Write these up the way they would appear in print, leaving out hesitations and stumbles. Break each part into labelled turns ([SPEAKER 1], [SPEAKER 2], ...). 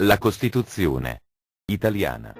[SPEAKER 1] La Costituzione italiana.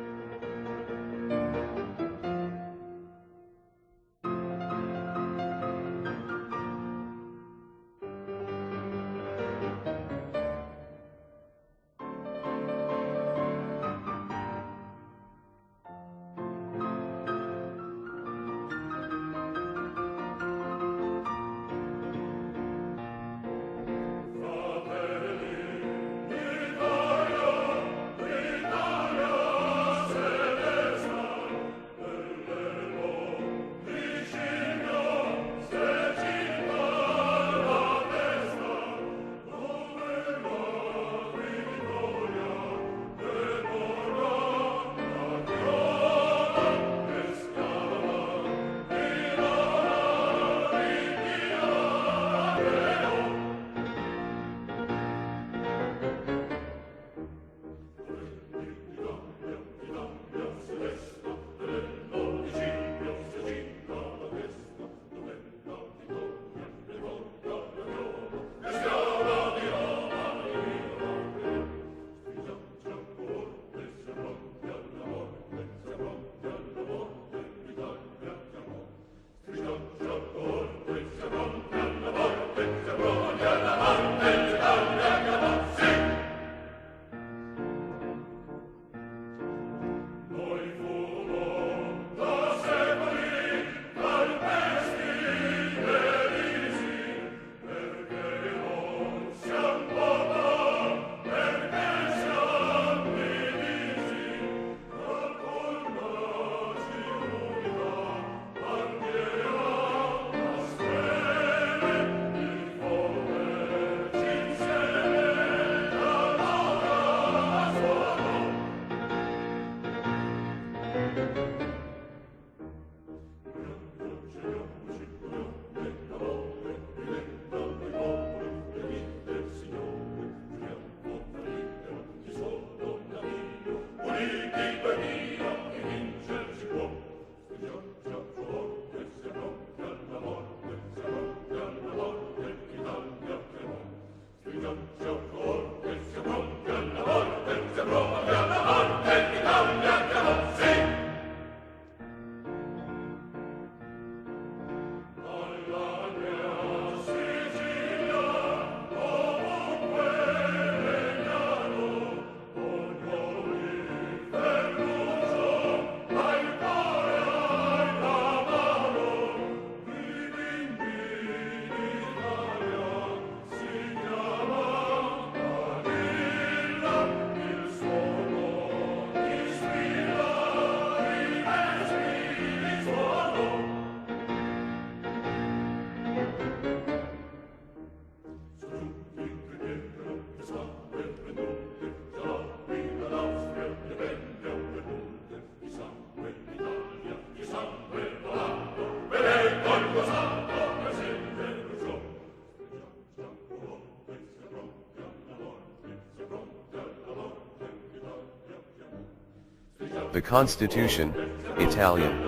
[SPEAKER 2] The Constitution, Italian.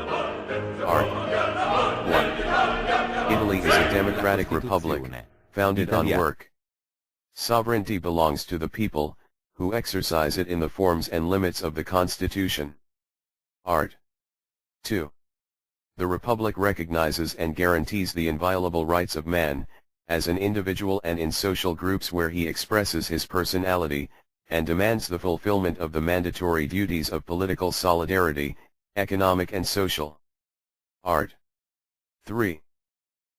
[SPEAKER 2] Art. 1. Italy is a democratic republic, founded on work. Sovereignty belongs to the people, who exercise it in the forms and limits of the Constitution. Art. 2. The Republic recognizes and guarantees the inviolable rights of man, as an individual and in social groups where he expresses his personality, and demands the fulfillment of the mandatory duties of political solidarity, economic and social. Art. 3.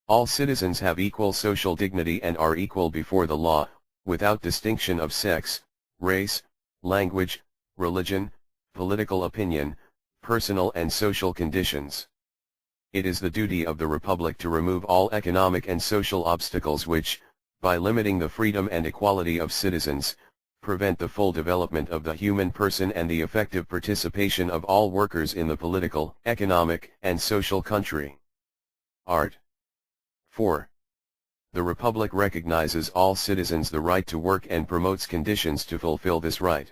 [SPEAKER 2] All citizens have equal social dignity and are equal before the law, without distinction of sex, race, language, religion, political opinion, personal and social conditions. It is the duty of the Republic to remove all economic and social obstacles which, by limiting the freedom and equality of citizens, prevent the full development of the human person and the effective participation of all workers in the political, economic, and social country. Art. 4. The Republic recognizes all citizens the right to work and promotes conditions to fulfill this right.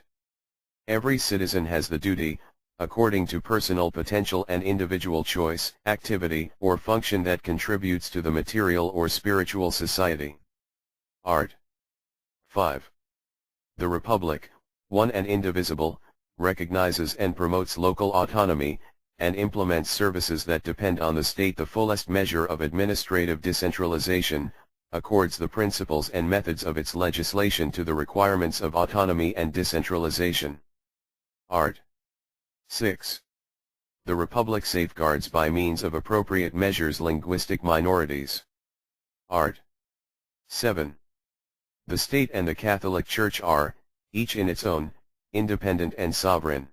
[SPEAKER 2] Every citizen has the duty, according to personal potential and individual choice, activity or function that contributes to the material or spiritual society. Art. 5. The Republic, one and indivisible, recognizes and promotes local autonomy, and implements services that depend on the state. The fullest measure of administrative decentralization, accords the principles and methods of its legislation to the requirements of autonomy and decentralization. Art. 6. The Republic safeguards by means of appropriate measures linguistic minorities. Art. 7. The state and the Catholic Church are, each in its own, independent and sovereign.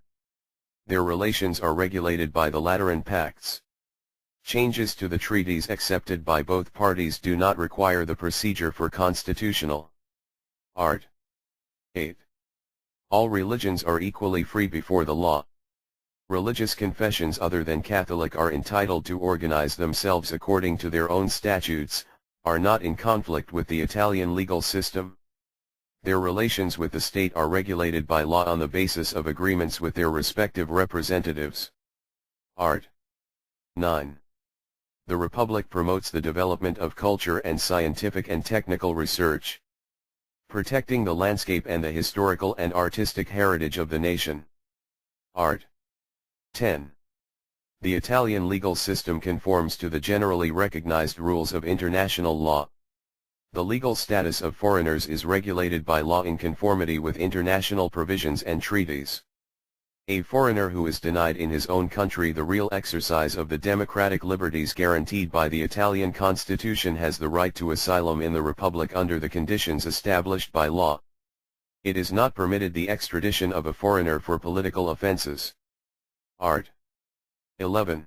[SPEAKER 2] Their relations are regulated by the Lateran Pacts. Changes to the treaties accepted by both parties do not require the procedure for constitutional. Art. 8. All religions are equally free before the law. Religious confessions other than Catholic are entitled to organize themselves according to their own statutes, are not in conflict with the Italian legal system. Their relations with the state are regulated by law on the basis of agreements with their respective representatives. Art. 9. The Republic promotes the development of culture and scientific and technical research, protecting the landscape and the historical and artistic heritage of the nation. Art. 10. The Italian legal system conforms to the generally recognized rules of international law. The legal status of foreigners is regulated by law in conformity with international provisions and treaties. A foreigner who is denied in his own country the real exercise of the democratic liberties guaranteed by the Italian Constitution has the right to asylum in the Republic under the conditions established by law. It is not permitted the extradition of a foreigner for political offenses. Art. 11.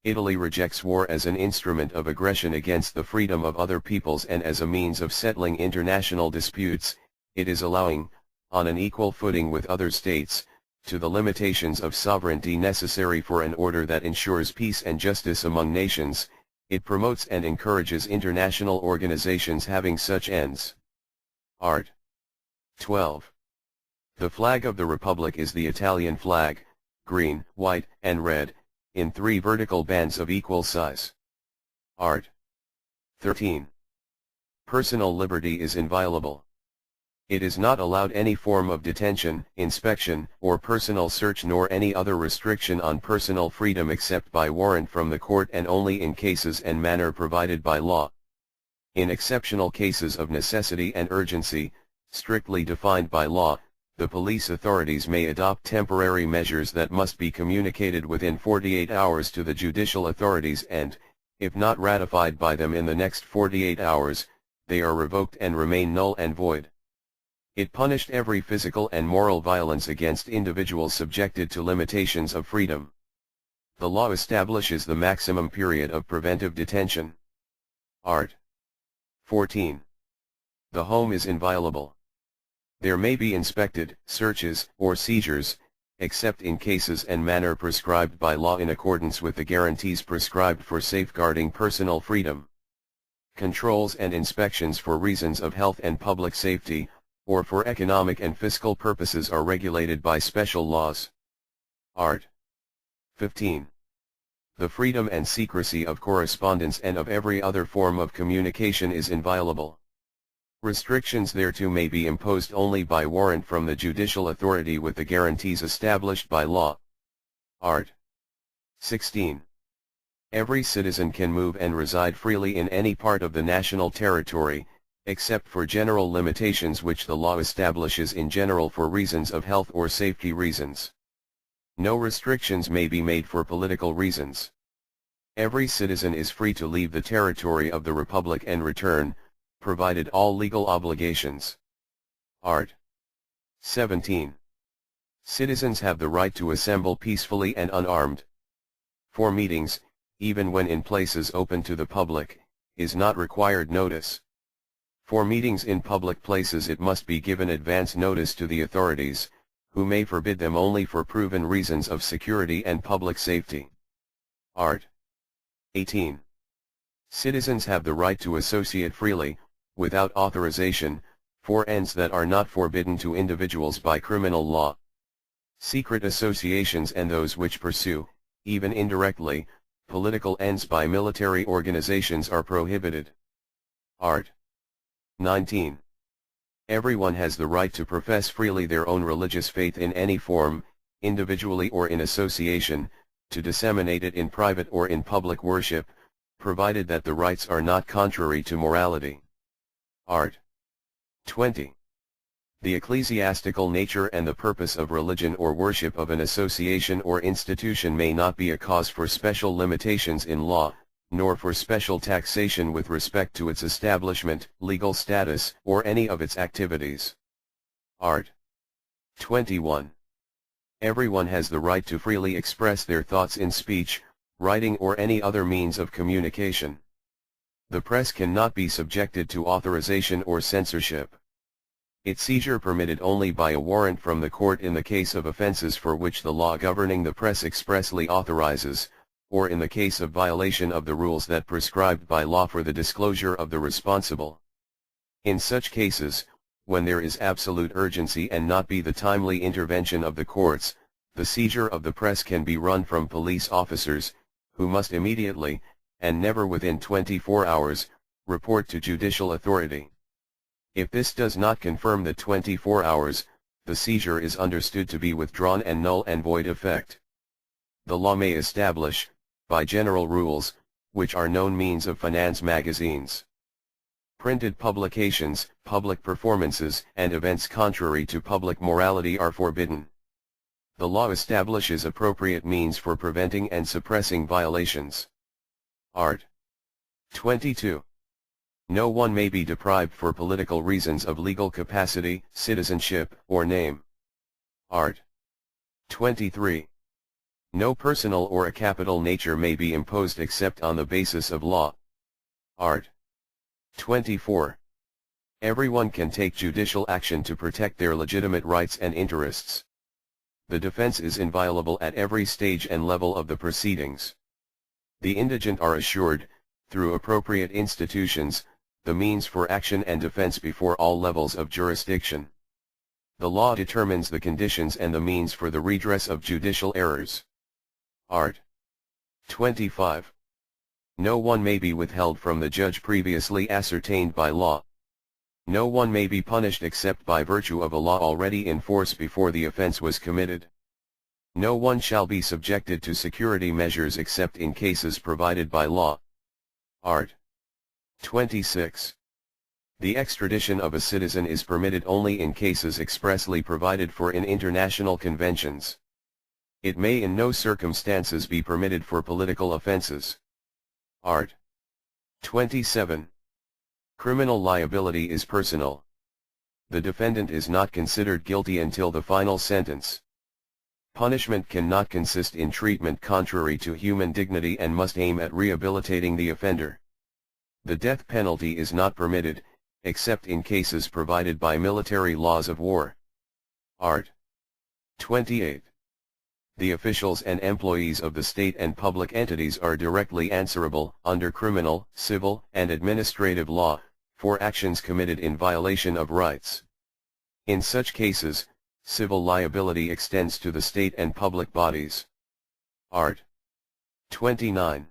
[SPEAKER 2] Italy rejects war as an instrument of aggression against the freedom of other peoples and as a means of settling international disputes. It is allowing, on an equal footing with other states, to the limitations of sovereignty necessary for an order that ensures peace and justice among nations. It promotes and encourages international organizations having such ends. Art. 12. The flag of the Republic is the Italian flag, green, white, and red, in 3 vertical bands of equal size. Art. 13. Personal liberty is inviolable. It is not allowed any form of detention, inspection, or personal search nor any other restriction on personal freedom except by warrant from the court and only in cases and manner provided by law. In exceptional cases of necessity and urgency, strictly defined by law, the police authorities may adopt temporary measures that must be communicated within 48 hours to the judicial authorities and, if not ratified by them in the next 48 hours, they are revoked and remain null and void. It punished every physical and moral violence against individuals subjected to limitations of freedom. The law establishes the maximum period of preventive detention. Art. 14. The home is inviolable. There may be inspected, searches, or seizures, except in cases and manner prescribed by law in accordance with the guarantees prescribed for safeguarding personal freedom. Controls and inspections for reasons of health and public safety, or for economic and fiscal purposes are regulated by special laws. Art. 15. The freedom and secrecy of correspondence and of every other form of communication is inviolable. Restrictions thereto may be imposed only by warrant from the judicial authority with the guarantees established by law. Art. 16. Every citizen can move and reside freely in any part of the national territory, except for general limitations which the law establishes in general for reasons of health or safety reasons. No restrictions may be made for political reasons. Every citizen is free to leave the territory of the Republic and return, provided all legal obligations. Art. 17. Citizens have the right to assemble peacefully and unarmed. For meetings, even when in places open to the public, is not required notice. For meetings in public places it must be given advance notice to the authorities, who may forbid them only for proven reasons of security and public safety. Art. 18. Citizens have the right to associate freely, without authorization, for ends that are not forbidden to individuals by criminal law. Secret associations and those which pursue, even indirectly, political ends by military organizations are prohibited. Art. 19. Everyone has the right to profess freely their own religious faith in any form, individually or in association, to disseminate it in private or in public worship, provided that the rites are not contrary to morality. Art. 20. The ecclesiastical nature and the purpose of religion or worship of an association or institution may not be a cause for special limitations in law, nor for special taxation with respect to its establishment, legal status, or any of its activities. Art. 21. Everyone has the right to freely express their thoughts in speech, writing or any other means of communication. The press cannot be subjected to authorization or censorship. Its seizure permitted only by a warrant from the court in the case of offenses for which the law governing the press expressly authorizes, or in the case of violation of the rules that prescribed by law for the disclosure of the responsible. In such cases, when there is absolute urgency and not be the timely intervention of the courts, the seizure of the press can be run from police officers, who must immediately, and never within 24 hours, report to judicial authority. If this does not confirm the 24 hours, the seizure is understood to be withdrawn and null and void effect. The law may establish, by general rules, which are known means of finance magazines. Printed publications, public performances, and events contrary to public morality are forbidden. The law establishes appropriate means for preventing and suppressing violations. Art. 22. No one may be deprived for political reasons of legal capacity, citizenship, or name. Art. 23. No personal or a capital nature may be imposed except on the basis of law. Art. 24. Everyone can take judicial action to protect their legitimate rights and interests. The defense is inviolable at every stage and level of the proceedings. The indigent are assured, through appropriate institutions, the means for action and defense before all levels of jurisdiction. The law determines the conditions and the means for the redress of judicial errors. Art. 25. No one may be withheld from the judge previously ascertained by law. No one may be punished except by virtue of a law already in force before the offense was committed. No one shall be subjected to security measures except in cases provided by law. Art. 26. The extradition of a citizen is permitted only in cases expressly provided for in international conventions. It may in no circumstances be permitted for political offenses. Art. 27. Criminal liability is personal. The defendant is not considered guilty until the final sentence. Punishment cannot consist in treatment contrary to human dignity and must aim at rehabilitating the offender. The death penalty is not permitted, except in cases provided by military laws of war. Art. 28. The officials and employees of the state and public entities are directly answerable, under criminal, civil, and administrative law, for actions committed in violation of rights. In such cases, civil liability extends to the state and public bodies. Art. 29.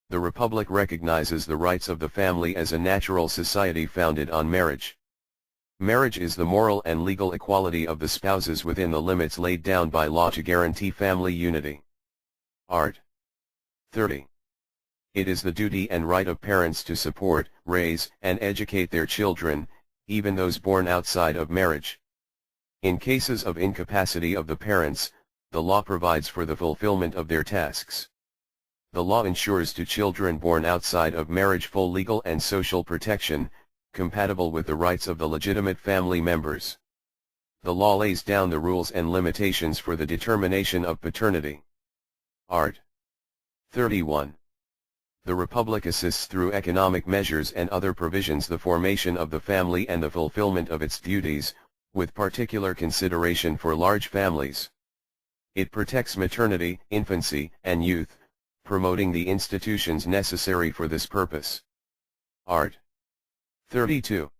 [SPEAKER 2] The Republic recognizes the rights of the family as a natural society founded on marriage. Marriage is the moral and legal equality of the spouses within the limits laid down by law to guarantee family unity. Art. 30. It is the duty and right of parents to support, raise, and educate their children, even those born outside of marriage. In cases of incapacity of the parents, the law provides for the fulfillment of their tasks. The law ensures to children born outside of marriage full legal and social protection, compatible with the rights of the legitimate family members. The law lays down the rules and limitations for the determination of paternity. Art. 31. The Republic assists through economic measures and other provisions the formation of the family and the fulfillment of its duties, with particular consideration for large families. It protects maternity, infancy, and youth, promoting the institutions necessary for this purpose. Art. 32.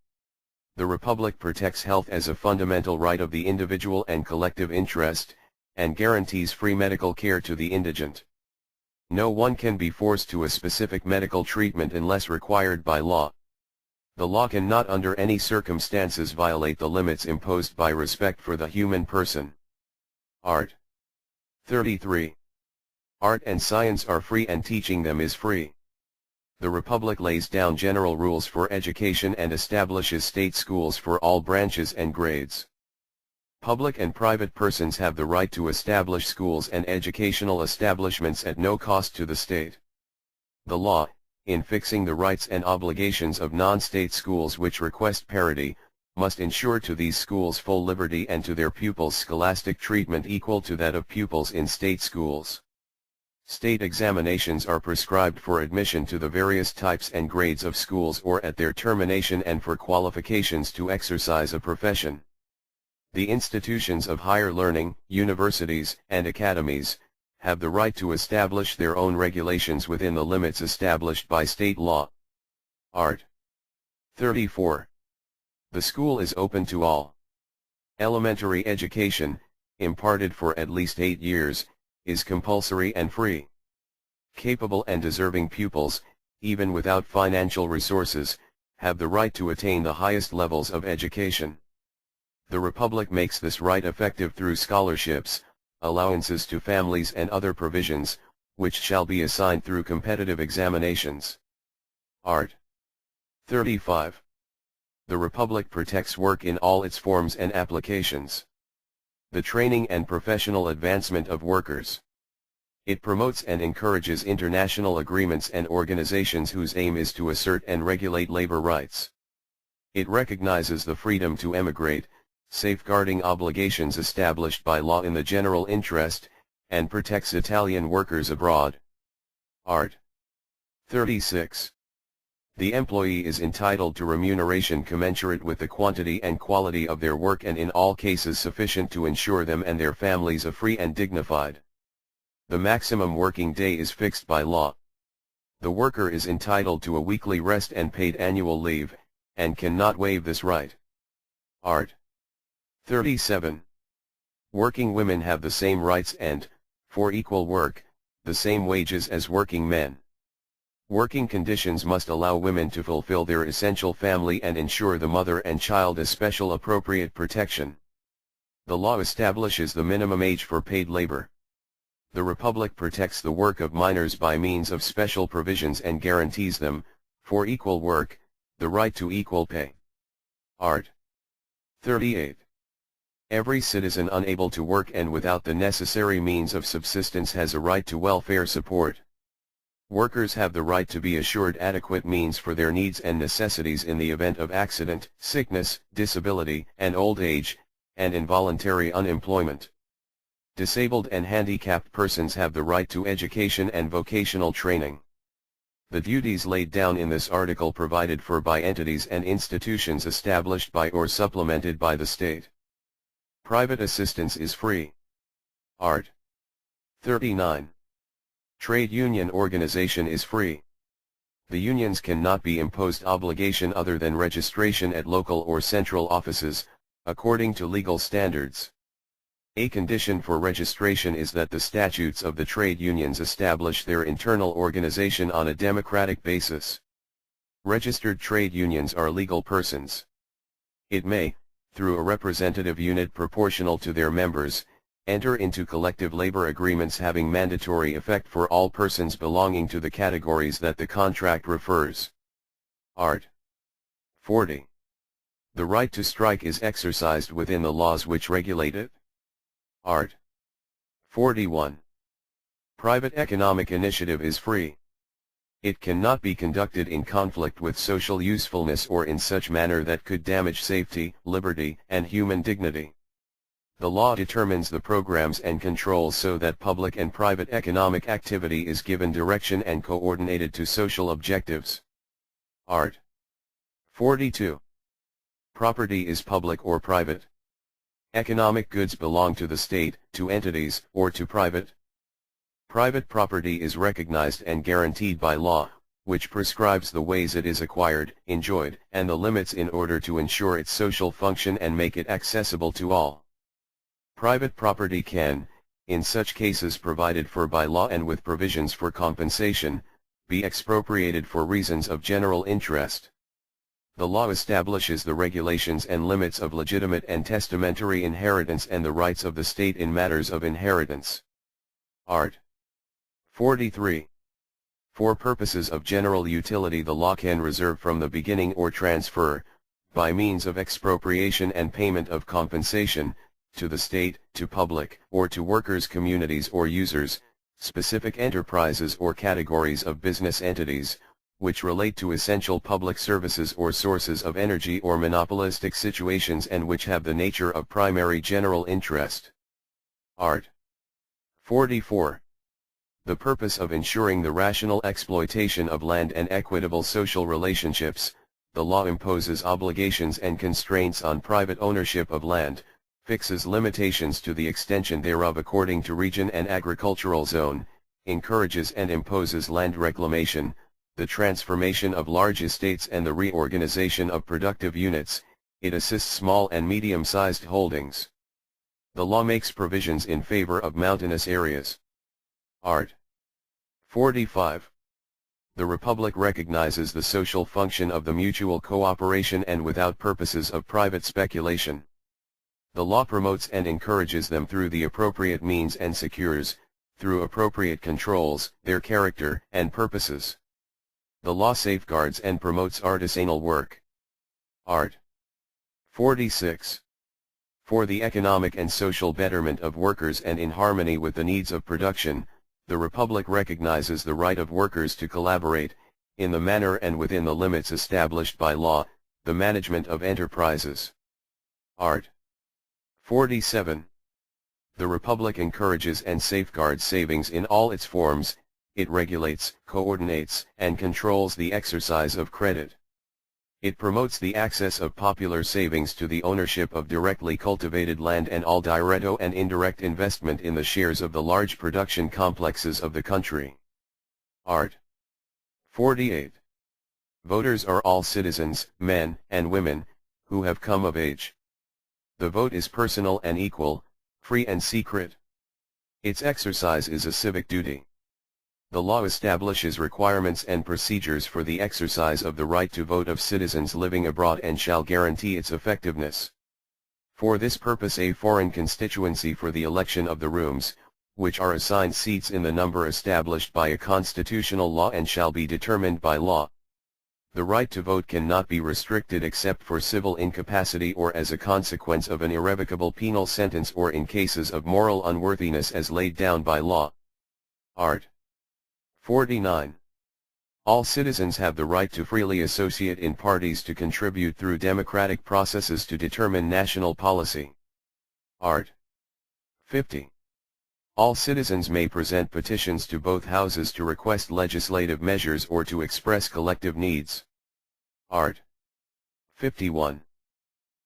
[SPEAKER 2] The Republic protects health as a fundamental right of the individual and collective interest, and guarantees free medical care to the indigent. No one can be forced to a specific medical treatment unless required by law. The law cannot under any circumstances violate the limits imposed by respect for the human person. Art. 33. Art and science are free and teaching them is free. The Republic lays down general rules for education and establishes state schools for all branches and grades. Public and private persons have the right to establish schools and educational establishments at no cost to the state. The law, in fixing the rights and obligations of non-state schools which request parity, must ensure to these schools full liberty and to their pupils scholastic treatment equal to that of pupils in state schools. State examinations are prescribed for admission to the various types and grades of schools or at their termination and for qualifications to exercise a profession. The institutions of higher learning, universities, and academies, have the right to establish their own regulations within the limits established by state law. Art. 34. The school is open to all. Elementary education, imparted for at least 8 years, is compulsory and free. Capable and deserving pupils, even without financial resources, have the right to attain the highest levels of education. The Republic makes this right effective through scholarships, allowances to families and other provisions, which shall be assigned through competitive examinations. Art. 35. The Republic protects work in all its forms and applications. The training and professional advancement of workers. It promotes and encourages international agreements and organizations whose aim is to assert and regulate labor rights. It recognizes the freedom to emigrate, safeguarding obligations established by law in the general interest, and protects Italian workers abroad. Art. 36. The employee is entitled to remuneration commensurate with the quantity and quality of their work and in all cases sufficient to ensure them and their families a free and dignified. The maximum working day is fixed by law. The worker is entitled to a weekly rest and paid annual leave, and cannot waive this right. Art. 37. Working women have the same rights and, for equal work, the same wages as working men. Working conditions must allow women to fulfill their essential family and ensure the mother and child a special appropriate protection. The law establishes the minimum age for paid labor. The Republic protects the work of minors by means of special provisions and guarantees them, for equal work, the right to equal pay. Art. 38. Every citizen unable to work and without the necessary means of subsistence has a right to welfare support. Workers have the right to be assured adequate means for their needs and necessities in the event of accident, sickness, disability, and old age, and involuntary unemployment. Disabled and handicapped persons have the right to education and vocational training. The duties laid down in this article provided for by entities and institutions established by or supplemented by the state. Private assistance is free. Art. 39. Trade union organization is free. The unions cannot be imposed obligation other than registration at local or central offices, according to legal standards. A condition for registration is that the statutes of the trade unions establish their internal organization on a democratic basis. Registered trade unions are legal persons. It may, through a representative unit proportional to their members, enter into collective labor agreements having mandatory effect for all persons belonging to the categories that the contract refers. Art. 40. The right to strike is exercised within the laws which regulate it. Art. 41. Private economic initiative is free. It cannot be conducted in conflict with social usefulness or in such manner that could damage safety, liberty, and human dignity. The law determines the programs and controls so that public and private economic activity is given direction and coordinated to social objectives. Art. 42. Property is public or private. Economic goods belong to the state, to entities, or to private. Private property is recognized and guaranteed by law, which prescribes the ways it is acquired, enjoyed, and the limits in order to ensure its social function and make it accessible to all. Private property can, in such cases provided for by law and with provisions for compensation, be expropriated for reasons of general interest. The law establishes the regulations and limits of legitimate and testamentary inheritance and the rights of the state in matters of inheritance. Art. 43. For purposes of general utility the law can reserve from the beginning or transfer, by means of expropriation and payment of compensation, to the state, to public, or to workers' communities or users, specific enterprises or categories of business entities, which relate to essential public services or sources of energy or monopolistic situations and which have the nature of primary general interest. Art. 44. The purpose of ensuring the rational exploitation of land and equitable social relationships, the law imposes obligations and constraints on private ownership of land, fixes limitations to the extension thereof according to region and agricultural zone, encourages and imposes land reclamation, the transformation of large estates and the reorganization of productive units. It assists small and medium-sized holdings. The law makes provisions in favor of mountainous areas. Art. 45. The Republic recognizes the social function of the mutual cooperation and without purposes of private speculation. The law promotes and encourages them through the appropriate means and secures, through appropriate controls, their character and purposes. The law safeguards and promotes artisanal work. Art. 46. For the economic and social betterment of workers and in harmony with the needs of production, the Republic recognizes the right of workers to collaborate, in the manner and within the limits established by law, the management of enterprises. Art. 47. The Republic encourages and safeguards savings in all its forms. It regulates, coordinates, and controls the exercise of credit. It promotes the access of popular savings to the ownership of directly cultivated land and all direct and indirect investment in the shares of the large production complexes of the country. Art. 48. Voters are all citizens, men and women, who have come of age. The vote is personal and equal, free and secret. Its exercise is a civic duty. The law establishes requirements and procedures for the exercise of the right to vote of citizens living abroad and shall guarantee its effectiveness. For this purpose a foreign constituency for the election of the rooms, which are assigned seats in the number established by a constitutional law and shall be determined by law. The right to vote cannot be restricted except for civil incapacity or as a consequence of an irrevocable penal sentence or in cases of moral unworthiness as laid down by law. Art. 49. All citizens have the right to freely associate in parties to contribute through democratic processes to determine national policy. Art. 50. All citizens may present petitions to both houses to request legislative measures or to express collective needs. Art. 51.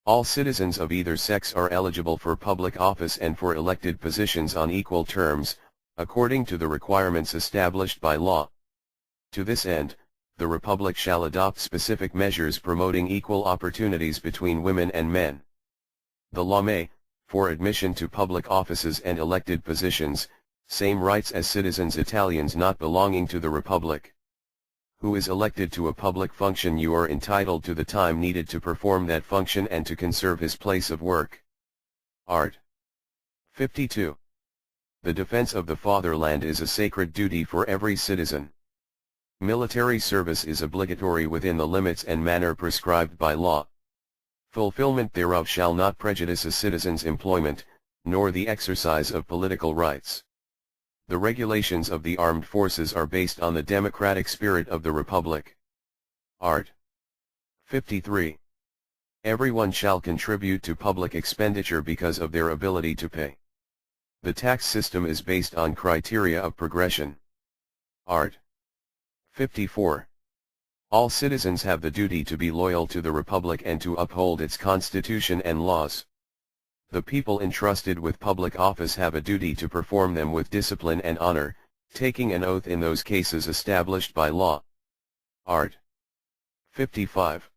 [SPEAKER 2] All citizens of either sex are eligible for public office and for elected positions on equal terms, according to the requirements established by law. To this end, the Republic shall adopt specific measures promoting equal opportunities between women and men. The law may, for admission to public offices and elected positions, same rights as citizens Italians not belonging to the Republic. Who is elected to a public function you are entitled to the time needed to perform that function and to conserve his place of work. Art. 52. The defense of the fatherland is a sacred duty for every citizen. Military service is obligatory within the limits and manner prescribed by law. Fulfillment thereof shall not prejudice a citizen's employment, nor the exercise of political rights. The regulations of the armed forces are based on the democratic spirit of the Republic. Art. 53. Everyone shall contribute to public expenditure because of their ability to pay. The tax system is based on criteria of progression. Art. 54. All citizens have the duty to be loyal to the Republic and to uphold its constitution and laws. The people entrusted with public office have a duty to perform them with discipline and honor, taking an oath in those cases established by law. Art. 55.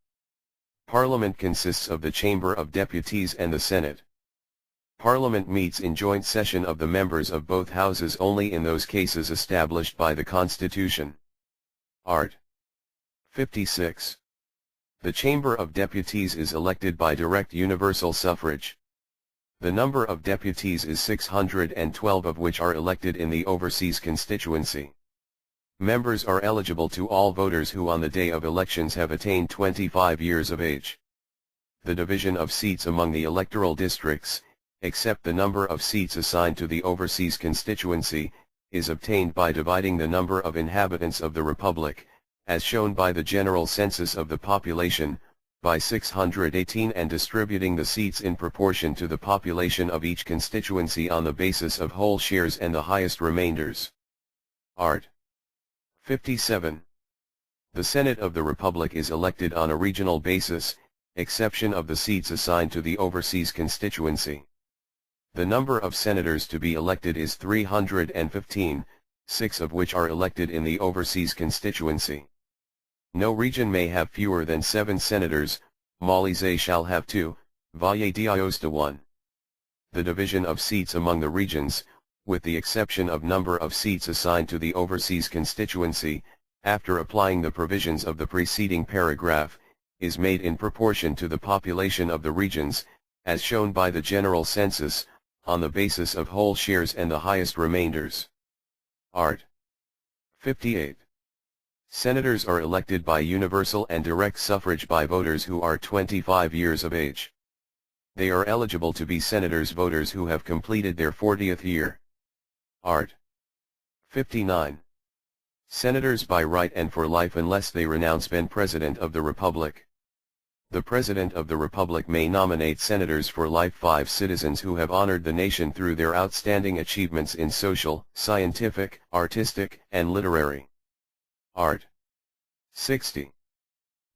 [SPEAKER 2] Parliament consists of the Chamber of Deputies and the Senate. Parliament meets in joint session of the members of both houses only in those cases established by the Constitution. Art. 56. The Chamber of Deputies is elected by direct universal suffrage. The number of deputies is 612, of which are elected in the overseas constituency. Members are eligible to all voters who on the day of elections have attained 25 years of age. The division of seats among the electoral districts, except the number of seats assigned to the overseas constituency, is obtained by dividing the number of inhabitants of the Republic, as shown by the general census of the population, by 618 and distributing the seats in proportion to the population of each constituency on the basis of whole shares and the highest remainders. Art. 57. The Senate of the Republic is elected on a regional basis, exception of the seats assigned to the overseas constituency. The number of senators to be elected is 315, 6 of which are elected in the overseas constituency. No region may have fewer than 7 senators, Molise shall have 2, Valle d'Aosta 1. The division of seats among the regions, with the exception of number of seats assigned to the overseas constituency, after applying the provisions of the preceding paragraph, is made in proportion to the population of the regions, as shown by the general census, on the basis of whole shares and the highest remainders. Art. 58. Senators are elected by universal and direct suffrage by voters who are 25 years of age. They are eligible to be senators voters who have completed their 40th year. Art. 59. Senators by right and for life unless they renounce being President of the Republic. The President of the Republic may nominate senators for life 5 citizens who have honored the nation through their outstanding achievements in social, scientific, artistic, and literary. Art. 60.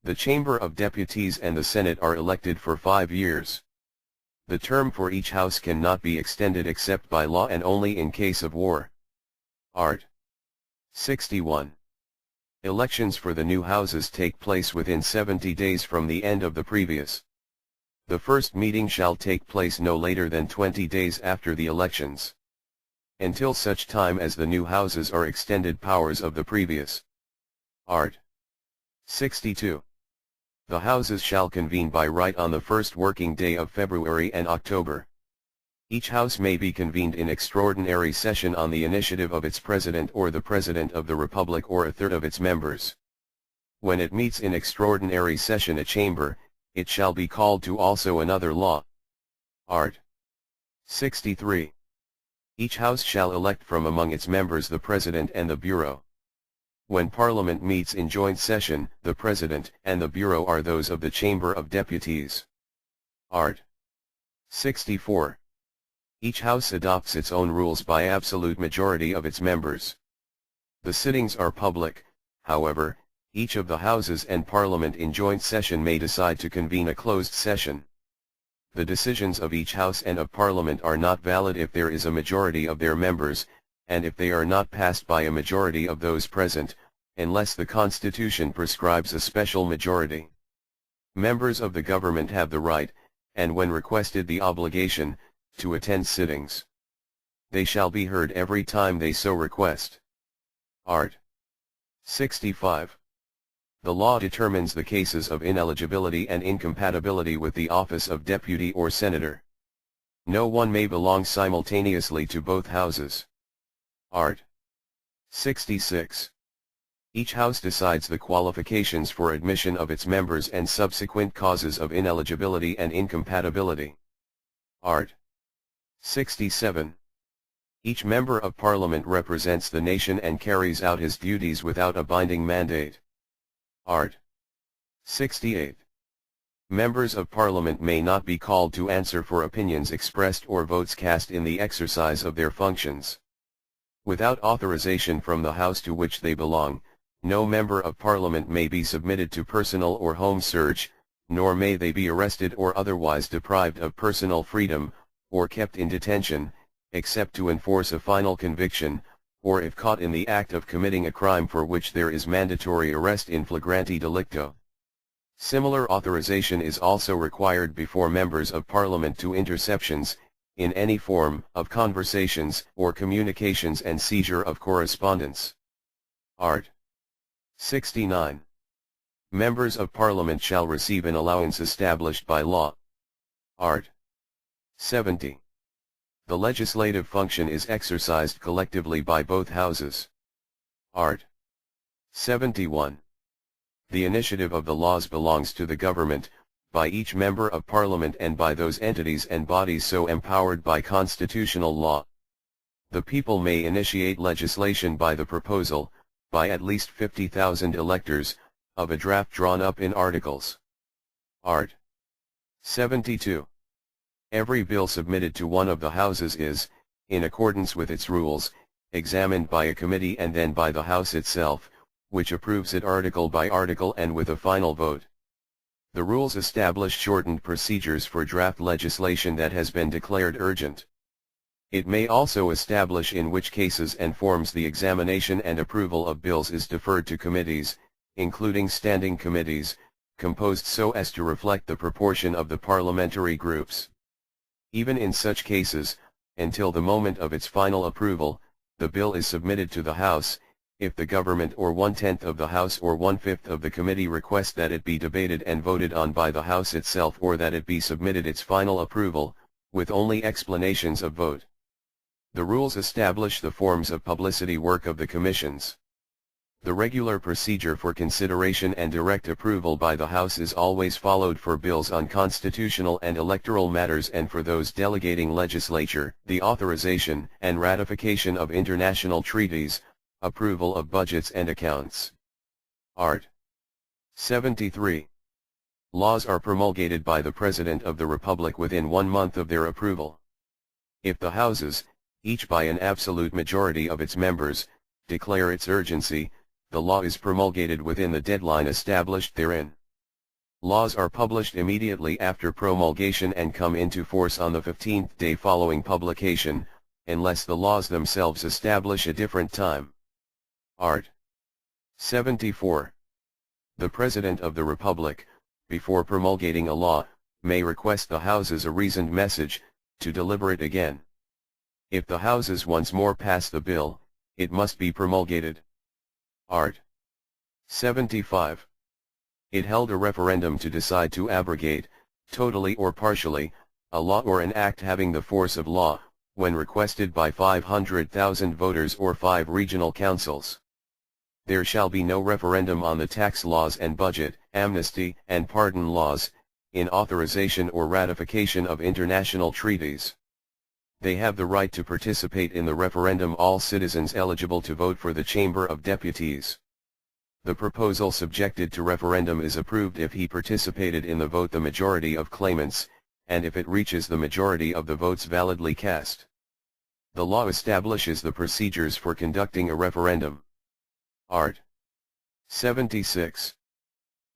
[SPEAKER 2] The Chamber of Deputies and the Senate are elected for 5 years. The term for each house cannot be extended except by law and only in case of war. Art. 61. Elections for the new houses take place within 70 days from the end of the previous. The first meeting shall take place no later than 20 days after the elections. Until such time as the new houses are extended powers of the previous. Art. 62. The houses shall convene by right on the first working day of February and October. Each house may be convened in extraordinary session on the initiative of its president or the President of the Republic or a third of its members. When it meets in extraordinary session a chamber, it shall be called to also another law. Art. 63. Each house shall elect from among its members the President and the Bureau. When Parliament meets in joint session, the President and the Bureau are those of the Chamber of Deputies. Art. 64. Each house adopts its own rules by absolute majority of its members. The sittings are public, however, each of the houses and Parliament in joint session may decide to convene a closed session. The decisions of each house and of Parliament are not valid if there is a majority of their members, and if they are not passed by a majority of those present, unless the Constitution prescribes a special majority. Members of the government have the right, and when requested the obligation, to attend sittings. They shall be heard every time they so request. Art. 65. The law determines the cases of ineligibility and incompatibility with the office of deputy or senator. No one may belong simultaneously to both houses. Art. 66. Each house decides the qualifications for admission of its members and subsequent causes of ineligibility and incompatibility. Art. 67. Each member of Parliament represents the nation and carries out his duties without a binding mandate. Art. 68. Members of Parliament may not be called to answer for opinions expressed or votes cast in the exercise of their functions. Without authorization from the House to which they belong, no member of Parliament may be submitted to personal or home search, nor may they be arrested or otherwise deprived of personal freedom, or kept in detention, except to enforce a final conviction, or if caught in the act of committing a crime for which there is mandatory arrest in flagrante delicto. Similar authorization is also required before members of Parliament to interceptions, in any form, of conversations or communications and seizure of correspondence. Art. 69. Members of Parliament shall receive an allowance established by law. Art. 70. The legislative function is exercised collectively by both houses. Art. 71. The initiative of the laws belongs to the government, by each member of Parliament and by those entities and bodies so empowered by constitutional law. The people may initiate legislation by the proposal, by at least 50,000 electors, of a draft drawn up in articles. Art. 72. Every bill submitted to one of the houses is, in accordance with its rules, examined by a committee and then by the House itself, which approves it article by article and with a final vote. The rules establish shortened procedures for draft legislation that has been declared urgent. It may also establish in which cases and forms the examination and approval of bills is deferred to committees, including standing committees, composed so as to reflect the proportion of the parliamentary groups. Even in such cases, until the moment of its final approval, the bill is submitted to the House, if the government or 1/10 of the House or 1/5 of the committee request that it be debated and voted on by the House itself or that it be submitted its final approval, with only explanations of vote. The rules establish the forms of publicity work of the commissions. The regular procedure for consideration and direct approval by the House is always followed for bills on constitutional and electoral matters and for those delegating legislature, the authorization and ratification of international treaties, approval of budgets and accounts. Art. 73. Laws are promulgated by the President of the Republic within 1 month of their approval. If the Houses, each by an absolute majority of its members, declare its urgency, the law is promulgated within the deadline established therein. Laws are published immediately after promulgation and come into force on the 15th day following publication, unless the laws themselves establish a different time. Art. 74. The President of the Republic, before promulgating a law, may request the Houses a reasoned message, to deliver it again. If the Houses once more pass the bill, it must be promulgated. Art. 75. It held a referendum to decide to abrogate, totally or partially, a law or an act having the force of law, when requested by 500,000 voters or 5 regional councils. There shall be no referendum on the tax laws and budget, amnesty and pardon laws, in authorization or ratification of international treaties. They have the right to participate in the referendum all citizens eligible to vote for the Chamber of Deputies. The proposal subjected to referendum is approved if he participated in the vote the majority of claimants, and if it reaches the majority of the votes validly cast. The law establishes the procedures for conducting a referendum. Art. 76.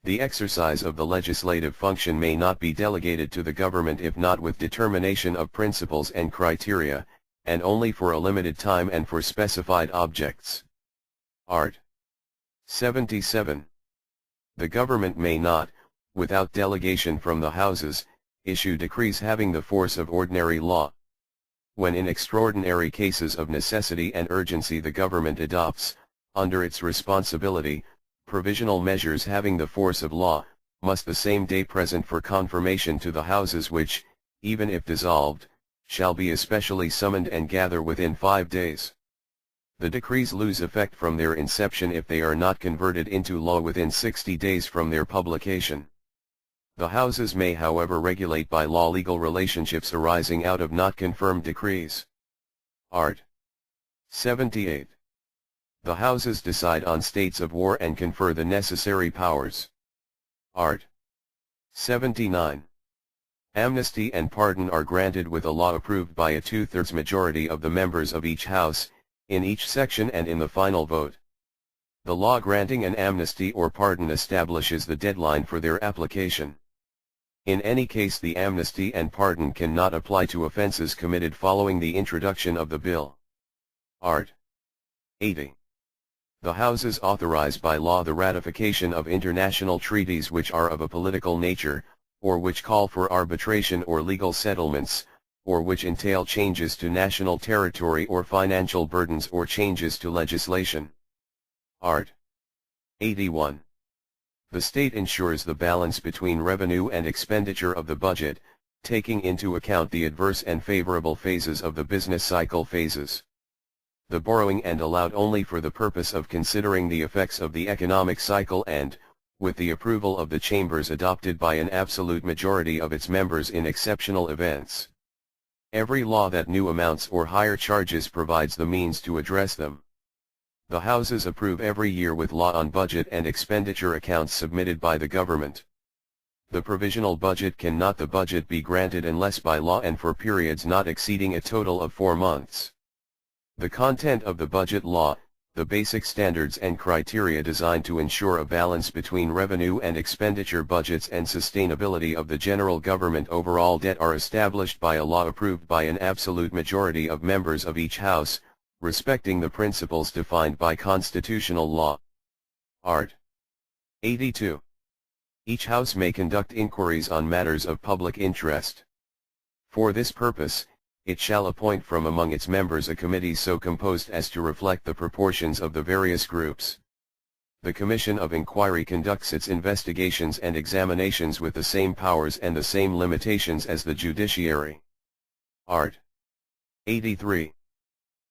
[SPEAKER 2] The exercise of the legislative function may not be delegated to the government if not with determination of principles and criteria, and only for a limited time and for specified objects. Art. 77. The government may not, without delegation from the Houses, issue decrees having the force of ordinary law. When in extraordinary cases of necessity and urgency the government adopts, under its responsibility, provisional measures having the force of law, must the same day present for confirmation to the Houses which, even if dissolved, shall be especially summoned and gather within 5 days. The decrees lose effect from their inception if they are not converted into law within 60 days from their publication. The Houses may however regulate by law legal relationships arising out of not confirmed decrees. Art. 78. The Houses decide on states of war and confer the necessary powers. Art. 79. Amnesty and pardon are granted with a law approved by a 2/3 majority of the members of each House, in each section and in the final vote. The law granting an amnesty or pardon establishes the deadline for their application. In any case the amnesty and pardon cannot apply to offenses committed following the introduction of the bill. Art. 80. The Houses authorize by law the ratification of international treaties which are of a political nature, or which call for arbitration or legal settlements, or which entail changes to national territory or financial burdens or changes to legislation. Art. 81. The state ensures the balance between revenue and expenditure of the budget, taking into account the adverse and favorable phases of the business cycle phases. The borrowing and allowed only for the purpose of considering the effects of the economic cycle and, with the approval of the chambers, adopted by an absolute majority of its members in exceptional events. Every law that new amounts or higher charges provides the means to address them. The Houses approve every year with law on budget and expenditure accounts submitted by the government. The provisional budget cannot the budget be granted unless by law and for periods not exceeding a total of 4 months. The content of the budget law, the basic standards and criteria designed to ensure a balance between revenue and expenditure budgets and sustainability of the general government overall debt are established by a law approved by an absolute majority of members of each House, respecting the principles defined by constitutional law. Art. 82. Each House may conduct inquiries on matters of public interest. For this purpose, it shall appoint from among its members a committee so composed as to reflect the proportions of the various groups. The Commission of Inquiry conducts its investigations and examinations with the same powers and the same limitations as the judiciary. Art. 83.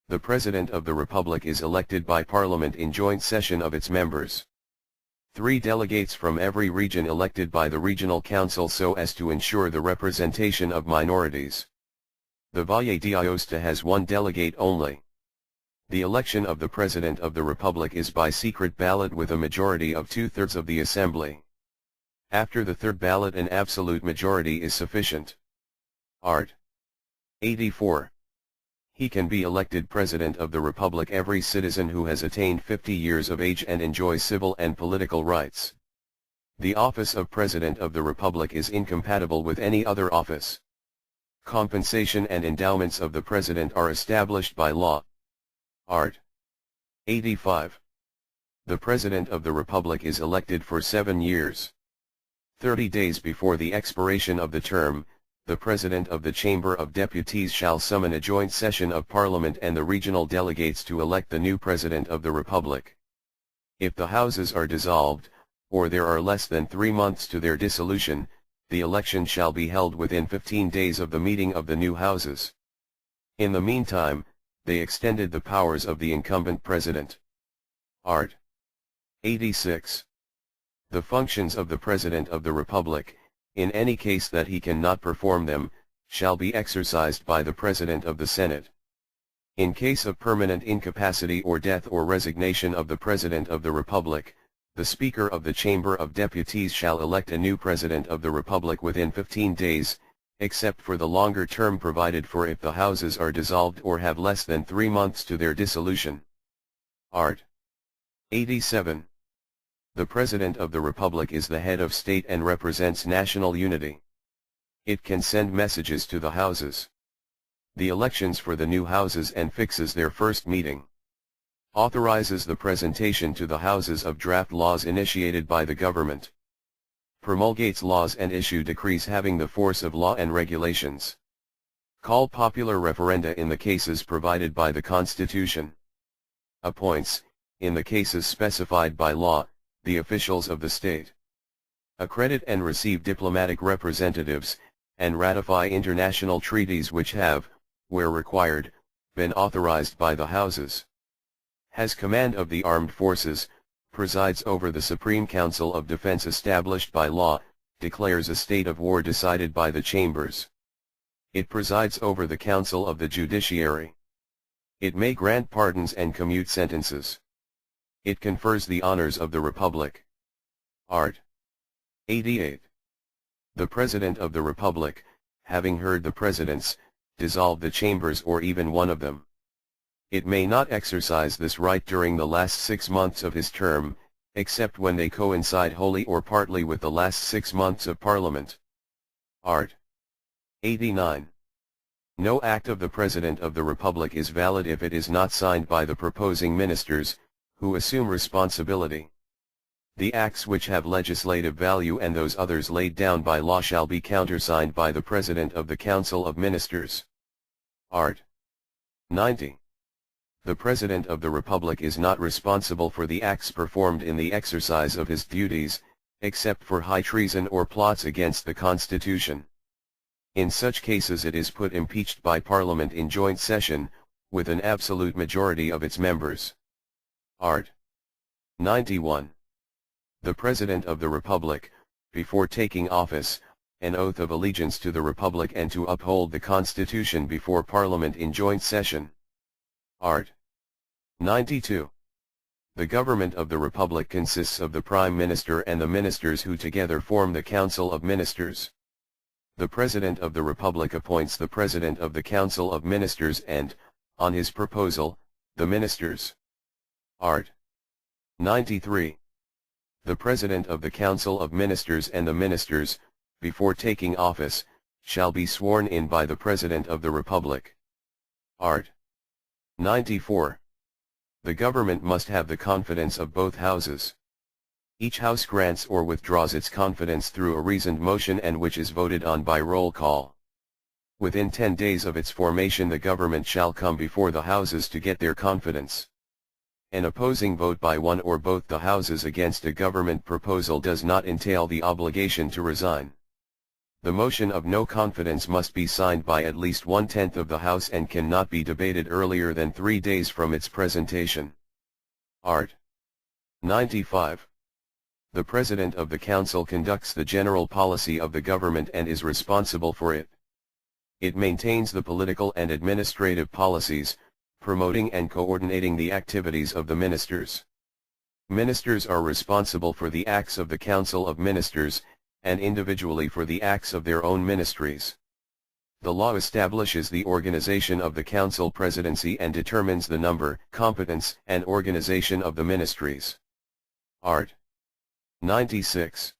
[SPEAKER 2] The President of the Republic is elected by Parliament in joint session of its members. 3 delegates from every region elected by the Regional Council so as to ensure the representation of minorities. The Valle d'Aosta has 1 delegate only. The election of the President of the Republic is by secret ballot with a majority of 2/3 of the Assembly. After the 3rd ballot an absolute majority is sufficient. Art. 84. He can be elected President of the Republic every citizen who has attained 50 years of age and enjoys civil and political rights. The office of President of the Republic is incompatible with any other office. Compensation and endowments of the President are established by law. Art. 85. The President of the Republic is elected for 7 years. 30 days before the expiration of the term, the President of the Chamber of Deputies shall summon a joint session of Parliament and the regional delegates to elect the new President of the Republic. If the Houses are dissolved, or there are less than 3 months to their dissolution, the election shall be held within 15 days of the meeting of the new Houses. In the meantime, they extended the powers of the incumbent President. Art. 86. The functions of the President of the Republic, in any case that he cannot perform them, shall be exercised by the President of the Senate. In case of permanent incapacity or death or resignation of the President of the Republic, the Speaker of the Chamber of Deputies shall elect a new President of the Republic within 15 days, except for the longer term provided for if the Houses are dissolved or have less than 3 months to their dissolution. Art. 87. The President of the Republic is the head of state and represents national unity. It can send messages to the Houses. The elections for the new Houses and fixes their first meeting. Authorizes the presentation to the Houses of draft laws initiated by the government. Promulgates laws and issue decrees having the force of law and regulations. Call popular referenda in the cases provided by the Constitution. Appoints, in the cases specified by law, the officials of the state. Accredit and receive diplomatic representatives, and ratify international treaties which have, where required, been authorized by the Houses. Has command of the armed forces, presides over the Supreme Council of Defense established by law, declares a state of war decided by the chambers. It presides over the Council of the Judiciary. It may grant pardons and commute sentences. It confers the honors of the Republic. Art. 88. The President of the Republic, having heard the Presidents, dissolve the chambers or even one of them. It may not exercise this right during the last 6 months of his term, except when they coincide wholly or partly with the last 6 months of Parliament. Art. 89. No act of the President of the Republic is valid if it is not signed by the proposing ministers, who assume responsibility. The acts which have legislative value and those others laid down by law shall be countersigned by the President of the Council of Ministers. Art. 90. The President of the Republic is not responsible for the acts performed in the exercise of his duties, except for high treason or plots against the Constitution. In such cases it is put impeached by Parliament in joint session, with an absolute majority of its members. Art. 91. The President of the Republic, before taking office, an oath of allegiance to the Republic and to uphold the Constitution before Parliament in joint session. Art. 92. The government of the Republic consists of the Prime Minister and the ministers who together form the Council of Ministers. The President of the Republic appoints the President of the Council of Ministers and, on his proposal, the ministers. Art. 93. The President of the Council of Ministers and the ministers, before taking office, shall be sworn in by the President of the Republic. Art. 94. The government must have the confidence of both houses. Each house grants or withdraws its confidence through a reasoned motion and which is voted on by roll call. Within 10 days of its formation the government shall come before the houses to get their confidence. An opposing vote by one or both the houses against a government proposal does not entail the obligation to resign. The motion of no confidence must be signed by at least 1/10 of the House and cannot be debated earlier than 3 days from its presentation. Art. 95. The President of the Council conducts the general policy of the government and is responsible for it. It maintains the political and administrative policies, promoting and coordinating the activities of the ministers. Ministers are responsible for the acts of the Council of Ministers, and individually for the acts of their own ministries. The law establishes the organization of the Council Presidency and determines the number, competence, and organization of the ministries. Art. 96.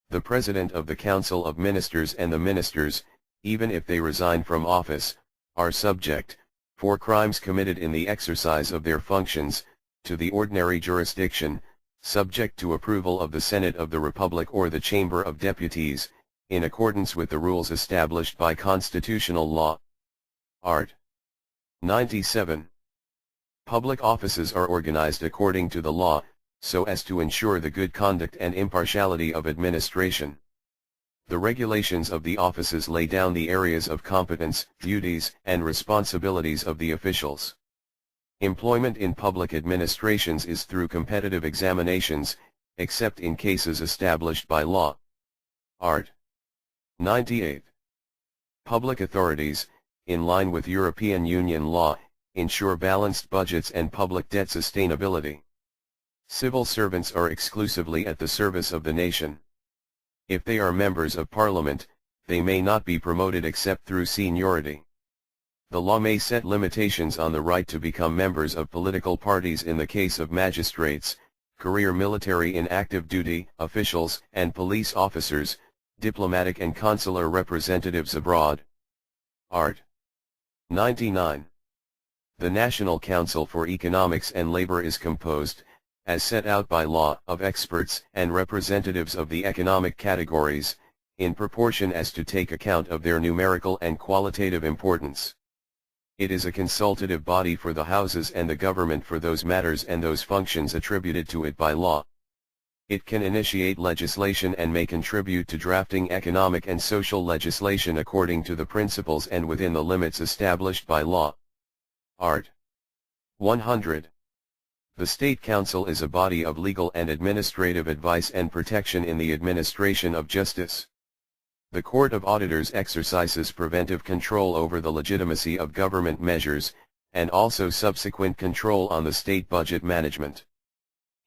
[SPEAKER 2] The President of the Council of Ministers and the ministers, even if they resign from office, are subject, for crimes committed in the exercise of their functions, to the ordinary jurisdiction, subject to approval of the Senate of the Republic or the Chamber of Deputies, in accordance with the rules established by constitutional law. Art. 97. Public offices are organized according to the law, so as to ensure the good conduct and impartiality of administration. The regulations of the offices lay down the areas of competence, duties, and responsibilities of the officials. Employment in public administrations is through competitive examinations, except in cases established by law. Art. 98. Public authorities, in line with European Union law, ensure balanced budgets and public debt sustainability. Civil servants are exclusively at the service of the nation. If they are members of Parliament, they may not be promoted except through seniority. The law may set limitations on the right to become members of political parties in the case of magistrates, career military in active duty officials, and police officers, diplomatic and consular representatives abroad. Art. 99. The National Council for Economics and Labor is composed, as set out by law, of experts and representatives of the economic categories, in proportion as to take account of their numerical and qualitative importance. It is a consultative body for the houses and the government for those matters and those functions attributed to it by law. It can initiate legislation and may contribute to drafting economic and social legislation according to the principles and within the limits established by law. Art. 100. The State Council is a body of legal and administrative advice and protection in the administration of justice. The Court of Auditors exercises preventive control over the legitimacy of government measures, and also subsequent control on the state budget management.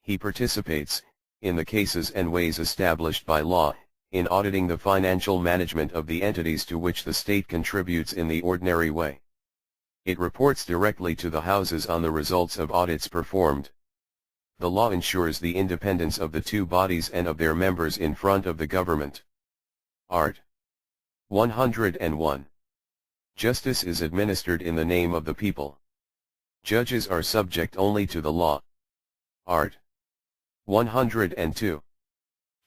[SPEAKER 2] He participates, in the cases and ways established by law, in auditing the financial management of the entities to which the state contributes in the ordinary way. It reports directly to the Houses on the results of audits performed. The law ensures the independence of the two bodies and of their members in front of the government. Art. 101. Justice is administered in the name of the people. Judges are subject only to the law. Art. 102.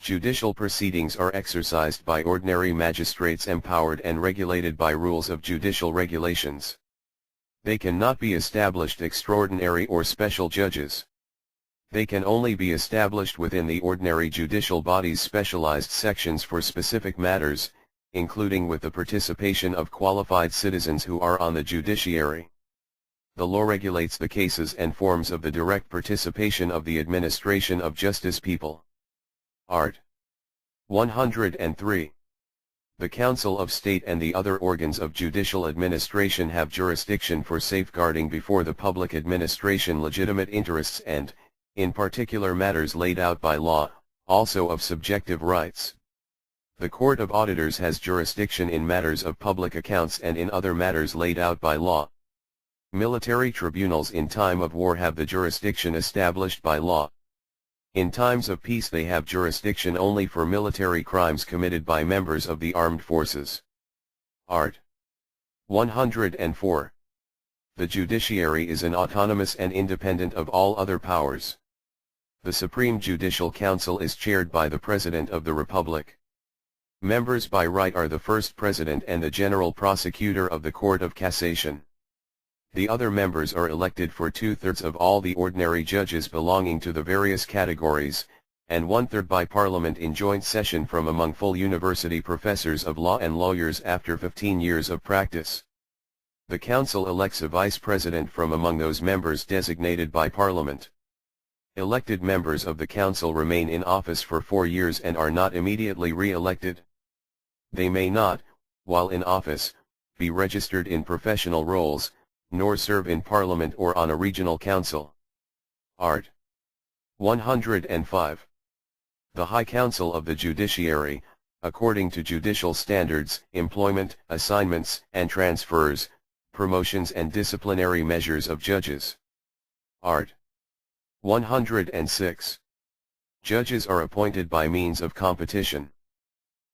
[SPEAKER 2] Judicial proceedings are exercised by ordinary magistrates empowered and regulated by rules of judicial regulations. They cannot be established extraordinary or special judges. They can only be established within the ordinary judicial body's specialized sections for specific matters, including with the participation of qualified citizens who are on the judiciary. The law regulates the cases and forms of the direct participation of the administration of justice people. Art. 103. The Council of State and the other organs of judicial administration have jurisdiction for safeguarding before the public administration legitimate interests and, in particular matters laid out by law, also of subjective rights. The Court of Auditors has jurisdiction in matters of public accounts and in other matters laid out by law. Military tribunals in time of war have the jurisdiction established by law. In times of peace they have jurisdiction only for military crimes committed by members of the armed forces. Art. 104. The judiciary is an autonomous and independent of all other powers. The Supreme Judicial Council is chaired by the President of the Republic. Members by right are the First President and the General Prosecutor of the Court of Cassation. The other members are elected for 2/3 of all the ordinary judges belonging to the various categories, and 1/3 by Parliament in joint session from among full university professors of law and lawyers after 15 years of practice. The Council elects a Vice President from among those members designated by Parliament. Elected members of the Council remain in office for 4 years and are not immediately re-elected. They may not, while in office, be registered in professional roles, nor serve in Parliament or on a regional council. Art. 105. The High Council of the Judiciary, according to judicial standards, employment, assignments and transfers, promotions and disciplinary measures of judges. Art. 106. Judges are appointed by means of competition.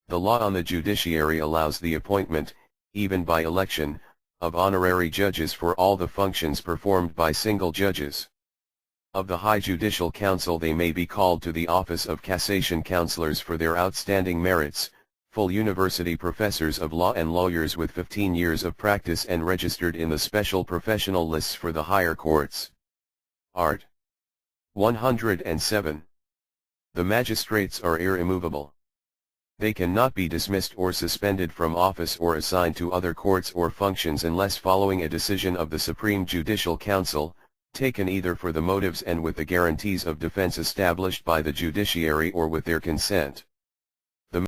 [SPEAKER 2] The law on the judiciary allows the appointment, even by election, of honorary judges for all the functions performed by single judges. Of the High Judicial Council they may be called to the office of cassation counselors for their outstanding merits, full university professors of law and lawyers with 15 years of practice and registered in the special professional lists for the higher courts. Art. 107. The magistrates are irremovable. They cannot be dismissed or suspended from office or assigned to other courts or functions unless following a decision of the Supreme Judicial Council, taken either for the motives and with the guarantees of defense established by the judiciary or with their consent.